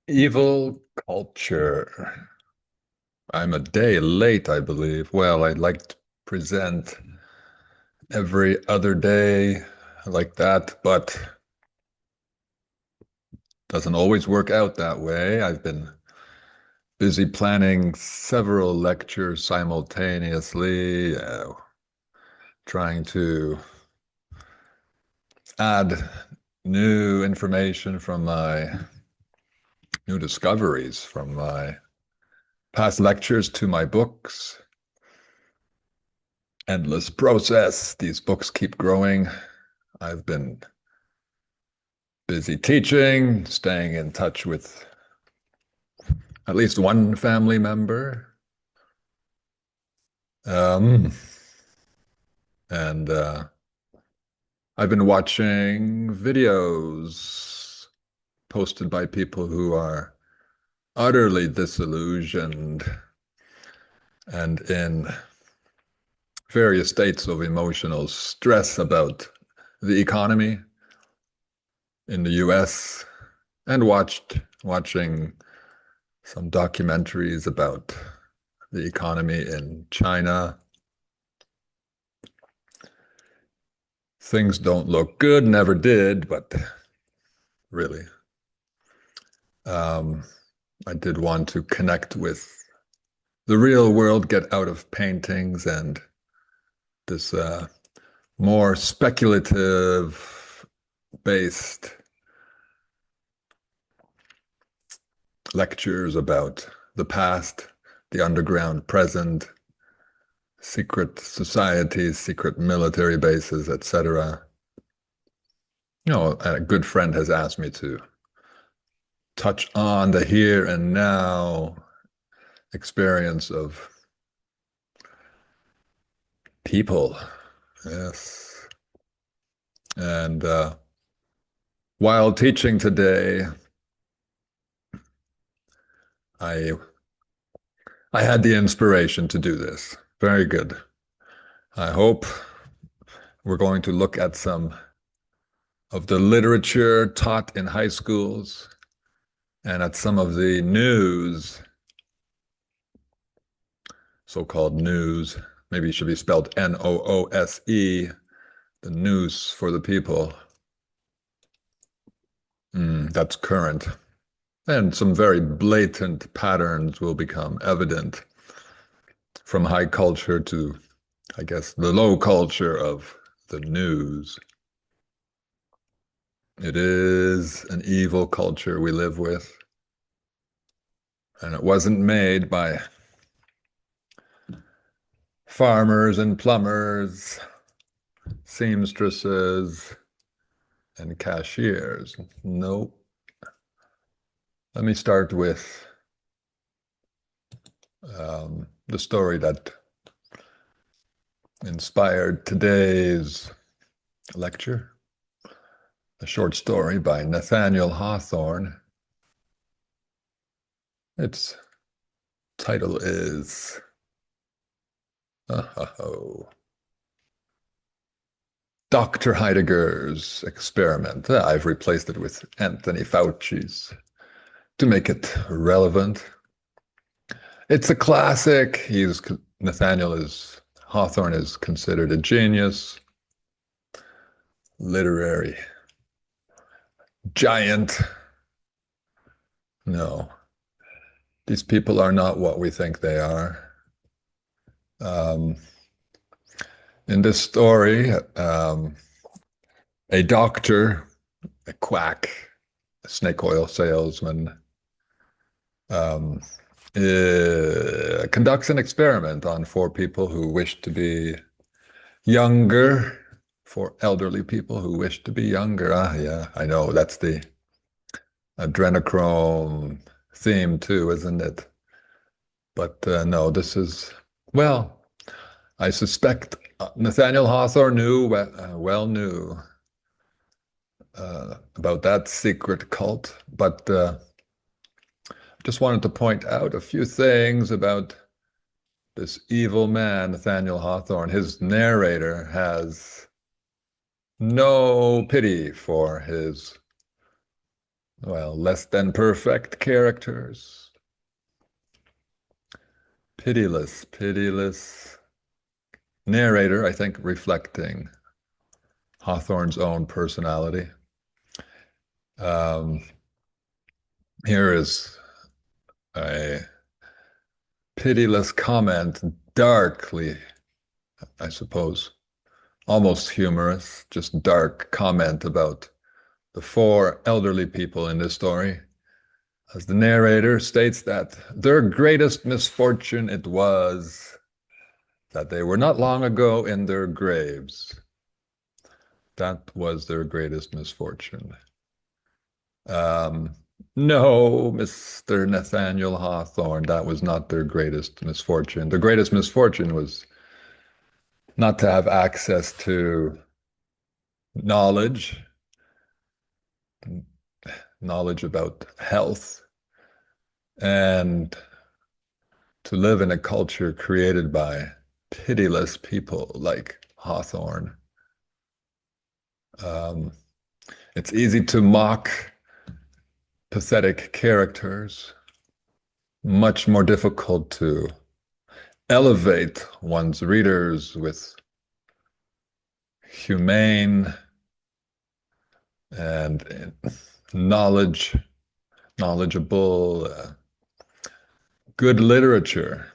Evil culture. I'm a day late, I believe. Well, I'd like to present every other day like that, but doesn't always work out that way. I've been busy planning several lectures simultaneously, trying to add new information from my new discoveries from my past lectures to my books. Endless process. These books keep growing. I've been busy teaching, staying in touch with at least one family member. Um, and I've been watching videos posted by people who are utterly disillusioned and in various states of emotional stress about the economy in the US and watching some documentaries about the economy in China. Things don't look good, never did, but really. Um, I did want to connect with the real world, get out of paintings and this more speculative based lectures about the past, the underground present, secret societies, secret military bases, etc. A good friend has asked me to touch on the here and now experience of people. Yes. And while teaching today, I I had the inspiration to do this. Very good. I hope we're going to look at some of the literature taught in high schools and at some of the news, so-called news. Maybe it should be spelled Noose, the news for the people. That's current. And some very blatant patterns will become evident from high culture to, I guess, the low culture of the news. It is an evil culture we live with, and it wasn't made by farmers and plumbers, seamstresses, and cashiers. Nope. Let me start with the story that inspired today's lecture, a short story by Nathaniel Hawthorne. Its title is Dr. Heidegger's Experiment. I've replaced it with Anthony Fauci's to make it relevant. It's a classic. Hawthorne is considered a genius, literary giant. No, these people are not what we think they are. Um, in this story, a doctor, a quack, a snake oil salesman, um, conducts an experiment on four people who wish to be younger, for elderly people who wish to be younger. Ah, yeah, I know. That's the adrenochrome theme too, isn't it? But no, well, I suspect Nathaniel Hawthorne well knew about that secret cult, but just wanted to point out a few things about this evil man, Nathaniel Hawthorne. His narrator has no pity for his well, less than perfect characters. Pitiless, pitiless narrator, I think, reflecting Hawthorne's own personality. Um, Here is a pitiless comment, darkly, I suppose, almost humorous, just dark comment about the four elderly people in this story. As the narrator states that their greatest misfortune it was that they were not long ago in their graves. That was their greatest misfortune. Um, no, Mr. Nathaniel Hawthorne, that was not their greatest misfortune. The greatest misfortune was not to have access to knowledge, knowledge about health, and to live in a culture created by pitiless people like Hawthorne. Um, it's easy to mock pathetic characters, much more difficult to elevate one's readers with humane and knowledgeable, good literature.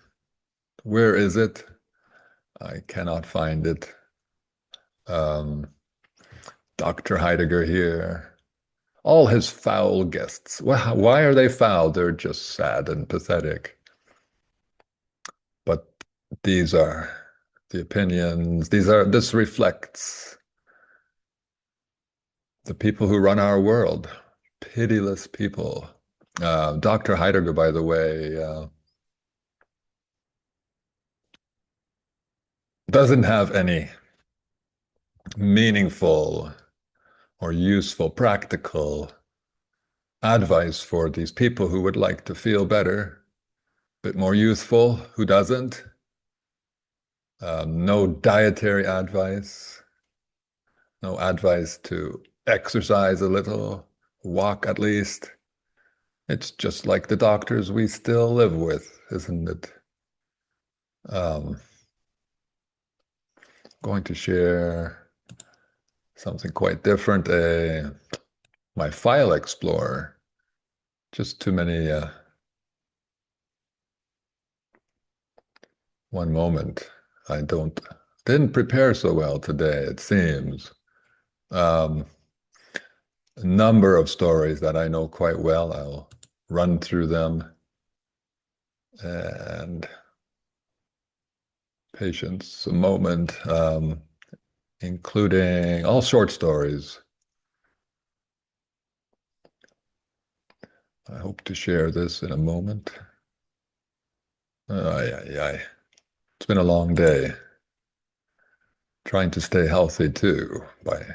Where is it? I cannot find it. Dr. Heidegger here. All his foul guests. Why are they foul? They're just sad and pathetic. But these are the opinions. This reflects the people who run our world. Pitiless people. Dr. Heidegger, by the way, doesn't have any meaningful or useful, practical advice for these people who would like to feel better, a bit more youthful, who doesn't. No dietary advice, no advice to exercise a little, walk at least. It's just like the doctors we still live with, isn't it? Going to share something quite different, my file explorer. Just too many, one moment. I didn't prepare so well today, it seems. A number of stories that I know quite well. I'll run through them. And patience, a moment, including all short stories. I hope to share this in a moment. It's been a long day. Trying to stay healthy too by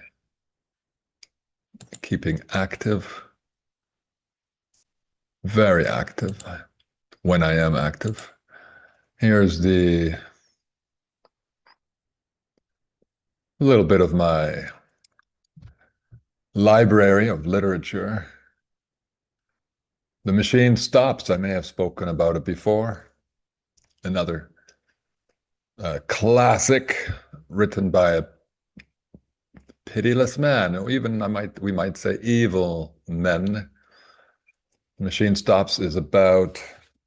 keeping active, very active when I am active. Here's a little bit of my library of literature. The Machine Stops. I may have spoken about it before. Another classic written by a pitiless man, or even we might say evil men. Machine Stops is about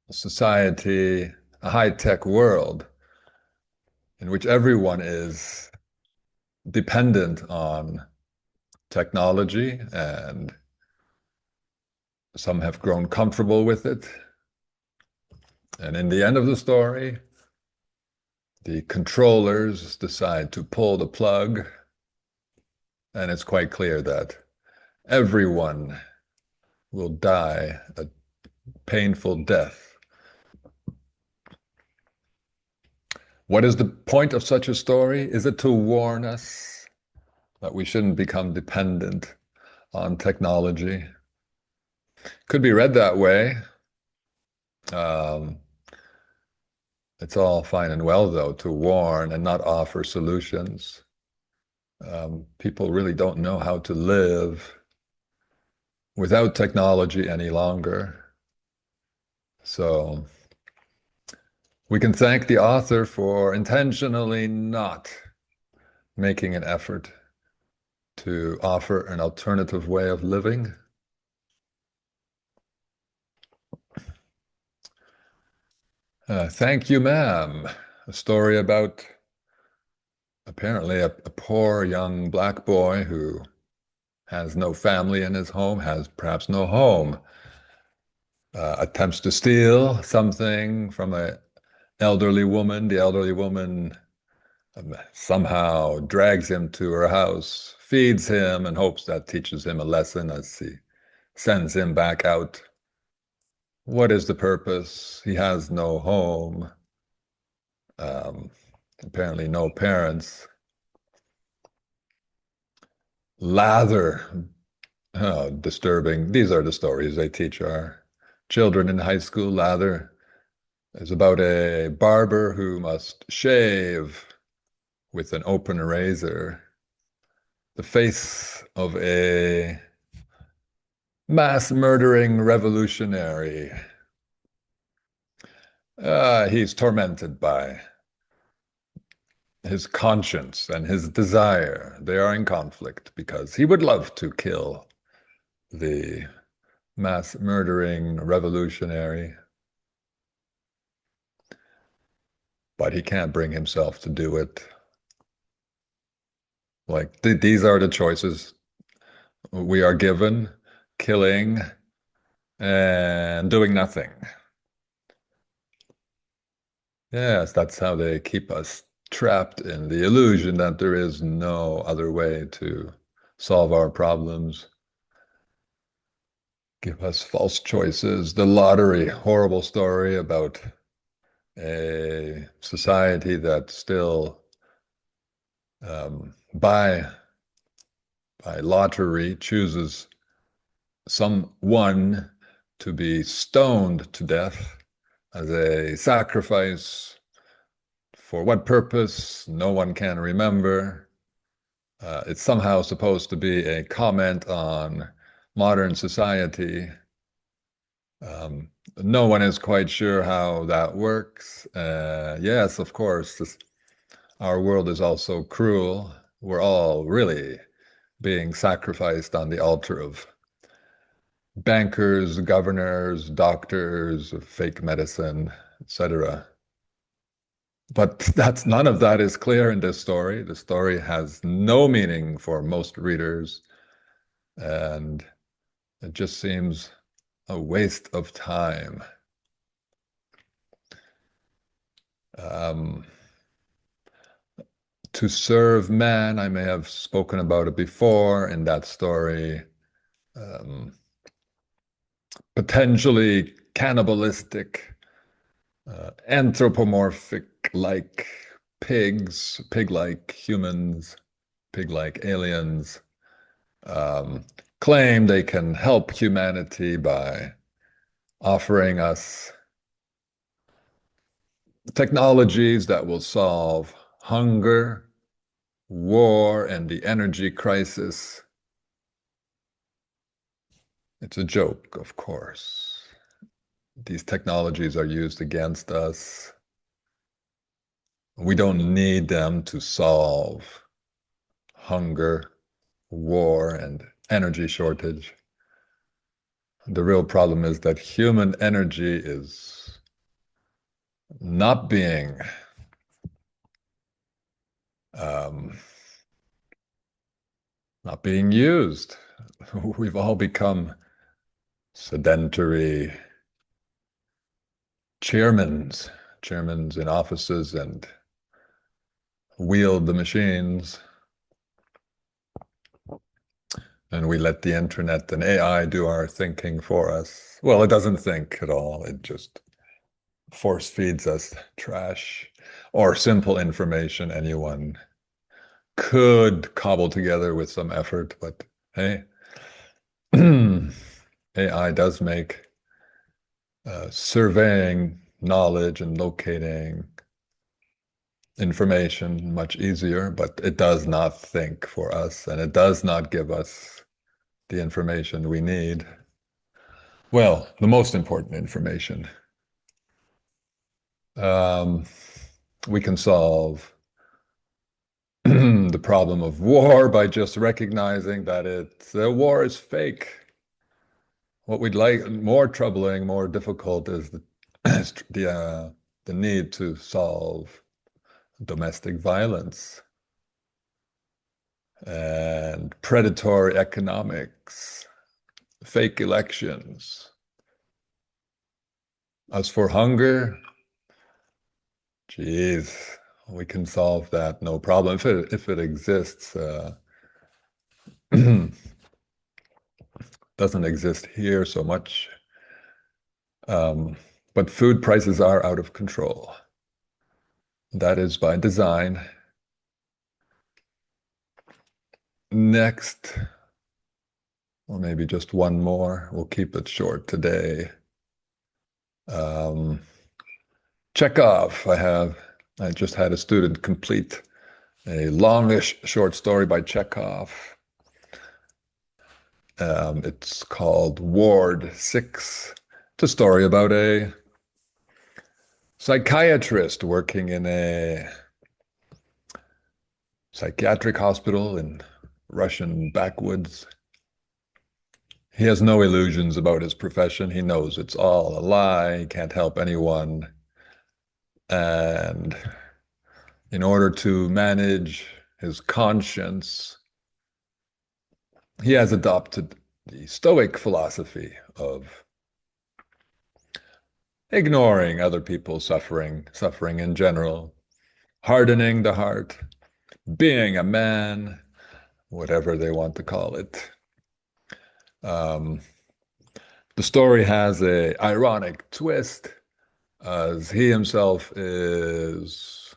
a society, a high-tech world in which everyone is dependent on technology, and some have grown comfortable with it. And in the end of the story, the controllers decide to pull the plug, and it's quite clear that everyone will die a painful death. What is the point of such a story? Is it to warn us that we shouldn't become dependent on technology? Could be read that way. It's all fine and well, though, to warn and not offer solutions. People really don't know how to live without technology any longer. So we can thank the author for intentionally not making an effort to offer an alternative way of living. Thank you, ma'am. A story about apparently a poor young black boy who has no family in his home, has perhaps no home, attempts to steal something from an elderly woman. The elderly woman somehow drags him to her house, feeds him, and hopes that teaches him a lesson as he sends him back out. What is the purpose? He has no home, um, apparently no parents. Lather, oh, disturbing. These are the stories they teach our children in high school. Lather is about a barber who must shave with an open razor the face of a mass murdering revolutionary. He's tormented by his conscience and his desire. They are in conflict because he would love to kill the mass murdering revolutionary, but he can't bring himself to do it. Like, these are the choices we are given: killing and doing nothing. Yes, that's how they keep us trapped in the illusion that there is no other way to solve our problems. Give us false choices. The lottery, horrible story about a society that still, by lottery, chooses someone to be stoned to death as a sacrifice. For what purpose? No one can remember. It's somehow supposed to be a comment on modern society. No one is quite sure how that works. Yes, of course, our world is also cruel. We're all really being sacrificed on the altar of bankers, governors, doctors, fake medicine, etc. But none of that is clear in this story. The story has no meaning for most readers, and it just seems a waste of time. To serve man, I may have spoken about it before in that story. Potentially cannibalistic, anthropomorphic-like pigs, pig-like humans, pig-like aliens, claim they can help humanity by offering us technologies that will solve hunger, war, and the energy crisis. It's a joke, of course. These technologies are used against us. We don't need them to solve hunger, war, and energy shortage. The real problem is that human energy is not being used. We've all become sedentary chairmans in offices and wield the machines. And we let the internet and AI do our thinking for us. Well, it doesn't think at all. It just force feeds us trash or simple information anyone could cobble together with some effort. But hey, AI does make surveying knowledge and locating information much easier, but it does not think for us, and it does not give us the information we need. Well, the most important information. Um, we can solve the problem of war by just recognizing that the war is fake. What we'd like more troubling, more difficult is the need to solve domestic violence and predatory economics, fake elections. As for hunger, geez, we can solve that no problem if it exists. Doesn't exist here so much. But food prices are out of control. That is by design. Next, or maybe just one more, we'll keep it short today. Chekhov. I just had a student complete a longish short story by Chekhov. It's called Ward 6. It's a story about a psychiatrist working in a psychiatric hospital in Russian backwoods. He has no illusions about his profession. He knows it's all a lie. He can't help anyone. And in order to manage his conscience, he has adopted the Stoic philosophy of ignoring other people's suffering in general, hardening the heart, being a man, whatever they want to call it. The story has an ironic twist, as he himself is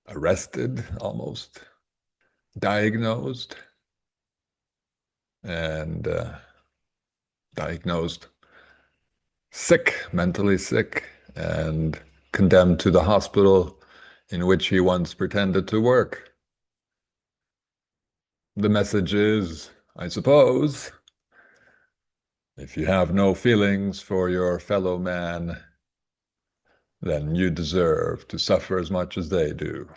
arrested, almost diagnosed, and diagnosed sick, mentally sick, and condemned to the hospital in which he once pretended to work. The message is, I suppose, if you have no feelings for your fellow man, then you deserve to suffer as much as they do.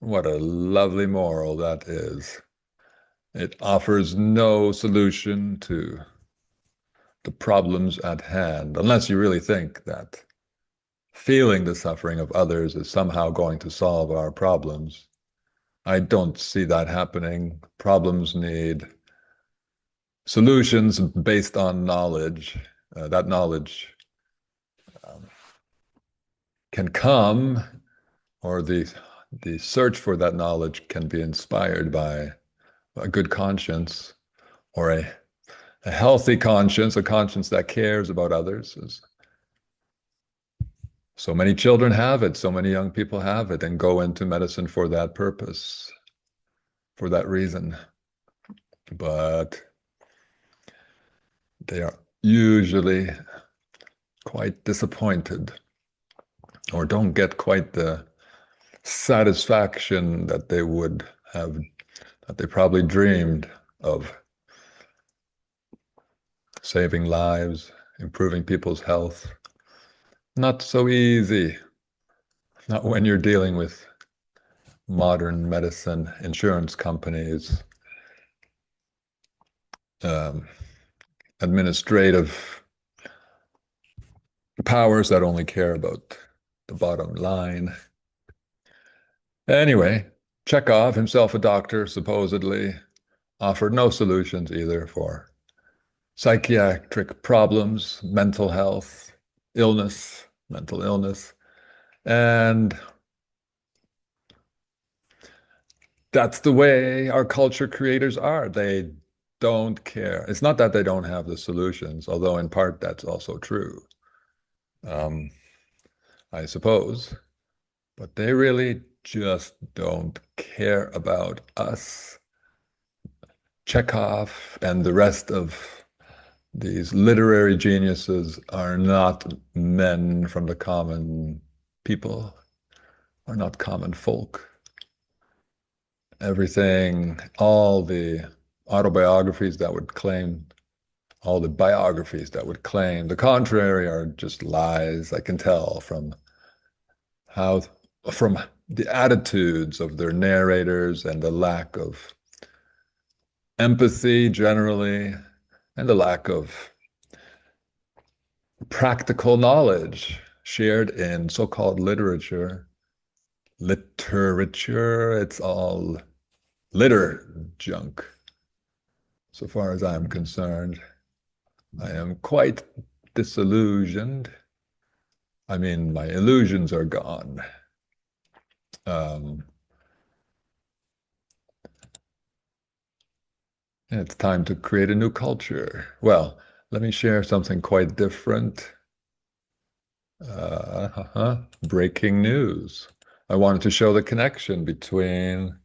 What a lovely moral that is. It offers no solution to the problems at hand, unless you really think that feeling the suffering of others is somehow going to solve our problems. I don't see that happening. Problems need solutions based on knowledge. That knowledge can come, or the search for that knowledge can be inspired by a good conscience, or a healthy conscience, a conscience that cares about others. So many children have it, so many young people have it, and go into medicine for that purpose, for that reason. But they are usually quite disappointed, or don't get quite the satisfaction that they would have, that they probably dreamed of. Saving lives, improving people's health. Not so easy. Not when you're dealing with modern medicine, insurance companies, administrative powers that only care about the bottom line. Anyway, Chekhov, himself a doctor, supposedly offered no solutions either for psychiatric problems, mental health, illness, mental illness. And that's the way our culture creators are. They don't care. It's not that they don't have the solutions, although in part that's also true, I suppose. But they really just don't care about us. Chekhov and the rest of these literary geniuses are not men from the common people, are not common folk. Everything, all the autobiographies that would claim, all the biographies that would claim the contrary are just lies. I can tell how, from the attitudes of their narrators and the lack of empathy generally, and the lack of practical knowledge shared in so-called literature. Literature, it's all litter junk, so far as I'm concerned. I am quite disillusioned. I mean, my illusions are gone. Um, it's time to create a new culture. Well, let me share something quite different. Breaking news. I wanted to show the connection between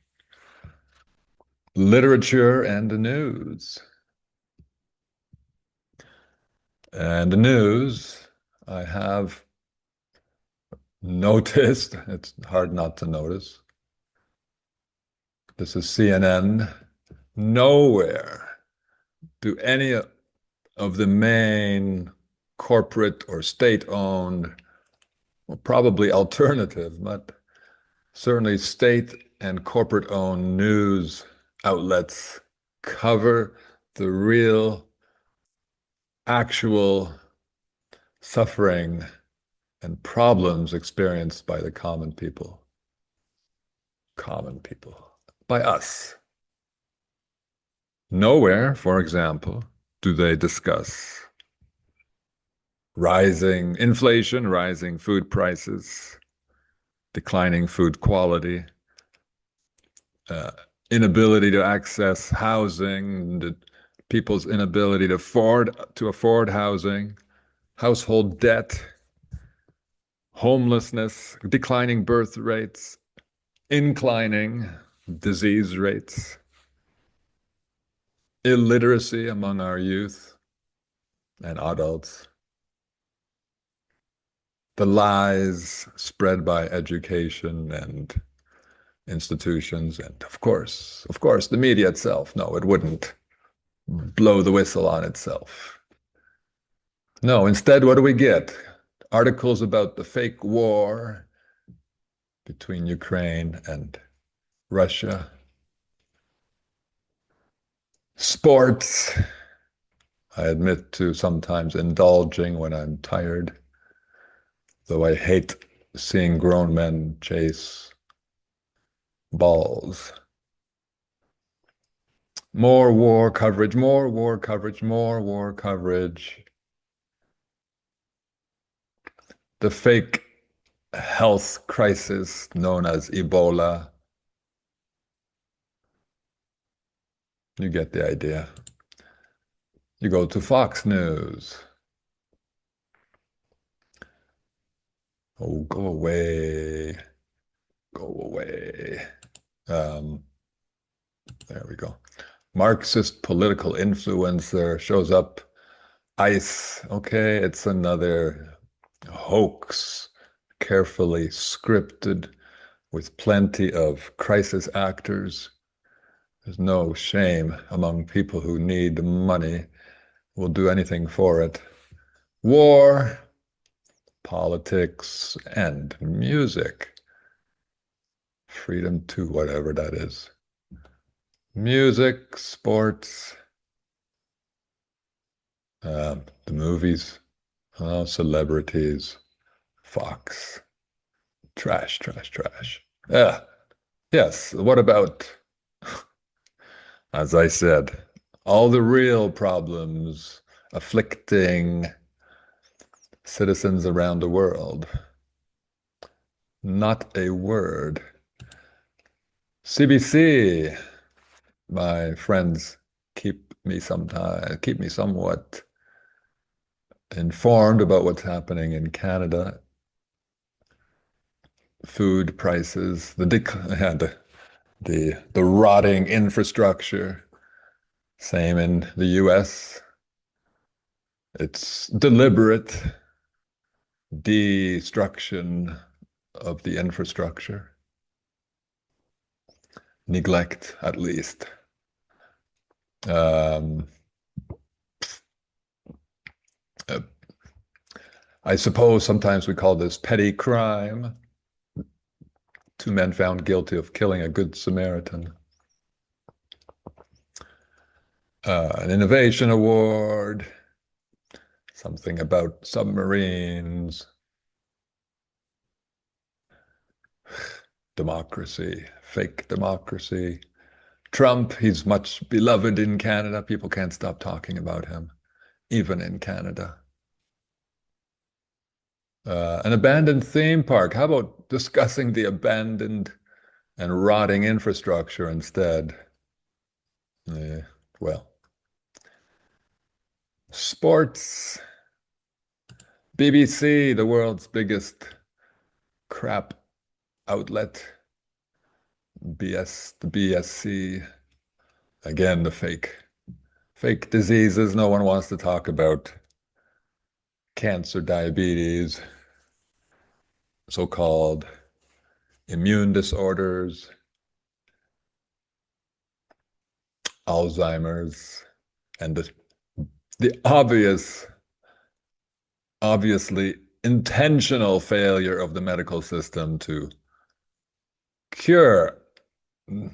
literature and the news. And the news, I have noticed, it's hard not to notice. This is CNN. Nowhere do any of the main corporate or state-owned, or probably alternative, but certainly state and corporate-owned news outlets cover the real, actual suffering and problems experienced by the common people. Common people. By us. Nowhere, for example, do they discuss rising inflation, rising food prices, declining food quality, inability to access housing, the people's inability to afford housing, household debt, homelessness, declining birth rates, inclining disease rates, illiteracy among our youth and adults, the lies spread by education and institutions, and of course, the media itself. No, it wouldn't blow the whistle on itself. No, instead, what do we get? Articles about the fake war between Ukraine and Russia. Sports. I admit to sometimes indulging when I'm tired, though I hate seeing grown men chase balls. More war coverage, more war coverage, more war coverage. The fake health crisis known as Ebola. You get the idea. You go to Fox News. Oh, go away. Go away. There we go. Marxist political influencer shows up. ICE. Okay, it's another hoax, carefully scripted with plenty of crisis actors. There's no shame among people who need money, will do anything for it. War, politics, and music. Freedom to whatever that is. Music, sports, the movies, celebrities, Fox. Trash, trash, trash. Yeah. Yes. What about, as I said, all the real problems afflicting citizens around the world? Not a word. CBC, my friends keep me somewhat informed about what's happening in Canada. Food prices, the rotting infrastructure. Same in the US. It's deliberate destruction of the infrastructure. Neglect, at least. Um, uh, I suppose sometimes we call this petty crime. Two men found guilty of killing a good Samaritan. An innovation award, something about submarines, democracy, fake democracy. Trump, he's much beloved in Canada. People can't stop talking about him, even in Canada. An abandoned theme park. How about discussing the abandoned and rotting infrastructure instead? Yeah, well, sports. BBC, the world's biggest crap outlet. The BSC. Again, the fake diseases no one wants to talk about. Cancer, diabetes, so-called immune disorders, Alzheimer's, and the obviously intentional failure of the medical system to cure,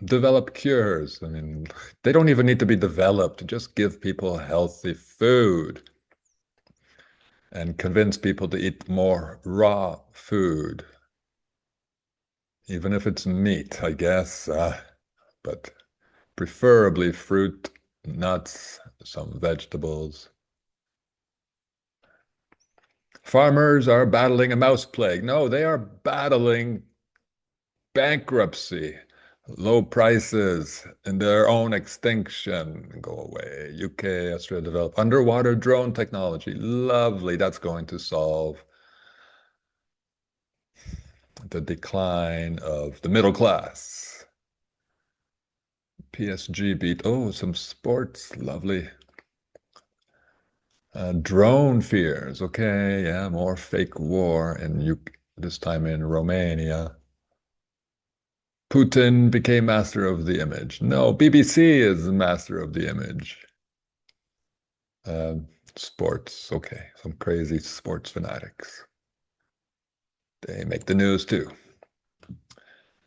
develop cures. I mean, they don't even need to be developed. Just give people healthy food and convince people to eat more raw food, even if it's meat, I guess, but preferably fruit, nuts, some vegetables. Farmers are battling a mouse plague. No, they are battling bankruptcy, low prices, and their own extinction. Go away. UK, Australia develop underwater drone technology. Lovely. That's going to solve the decline of the middle class. PSG beat, oh, some sports. Lovely. Drone fears. Okay, yeah, more fake war, and this time in Romania. Putin became master of the image. No, BBC is the master of the image. Uh, Sports, okay, some crazy sports fanatics. They make the news too.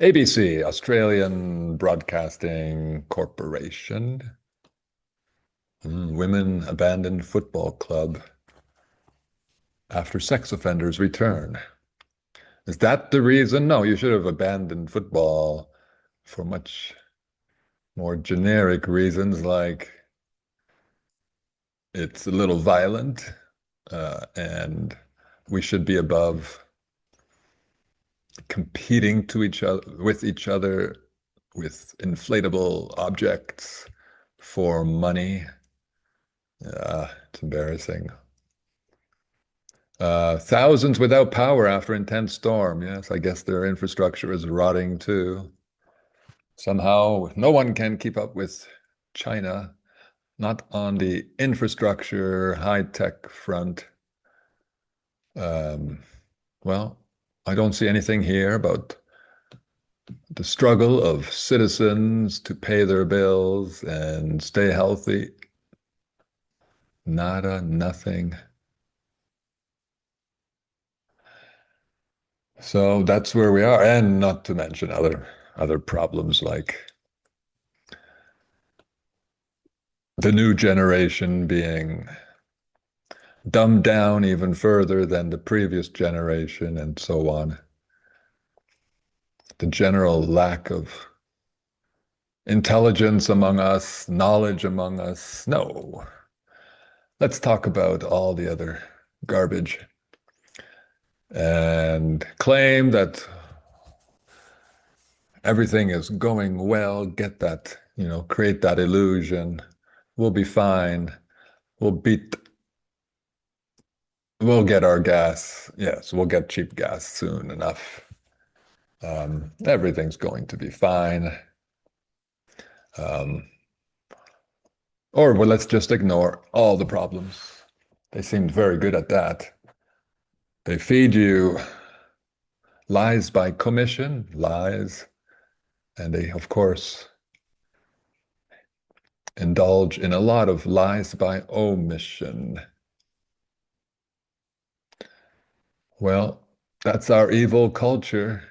ABC, Australian Broadcasting Corporation. Women abandoned football club after sex offenders return. Is that the reason? No, you should have abandoned football for much more generic reasons, like it's a little violent, and we should be above competing with each other with inflatable objects for money. It's embarrassing. Thousands without power after intense storm. Yes, I guess their infrastructure is rotting too. Somehow, no one can keep up with China, not on the infrastructure, high-tech front. Um, well, I don't see anything here about the struggle of citizens to pay their bills and stay healthy. Nada, nothing. So that's where we are, and not to mention other problems like the new generation being dumbed down even further than the previous generation, and so on. The general lack of intelligence among us, knowledge among us. No. Let's talk about all the other garbage and claim that everything is going well. Get that, create that illusion. We'll be fine. We'll beat, we'll get our gas. Yes, we'll get cheap gas soon enough. Everything's going to be fine. Um, or well, let's just ignore all the problems. They seemed very good at that. They feed you lies by commission, lies, and they, of course, indulge in a lot of lies by omission. Well, that's our evil culture.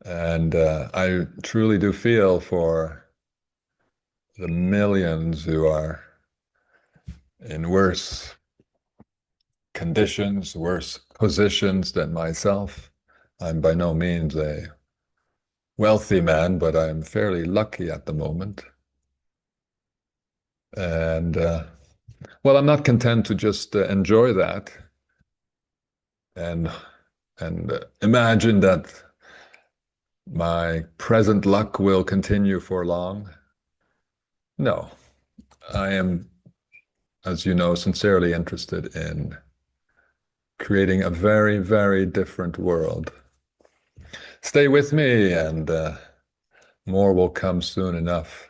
And I truly do feel for the millions who are in worse conditions, worse positions than myself. I'm by no means a wealthy man, but I'm fairly lucky at the moment. And well, I'm not content to just enjoy that and imagine that my present luck will continue for long. No, I am, as you know, sincerely interested in creating a very, very different world. Stay with me, and more will come soon enough.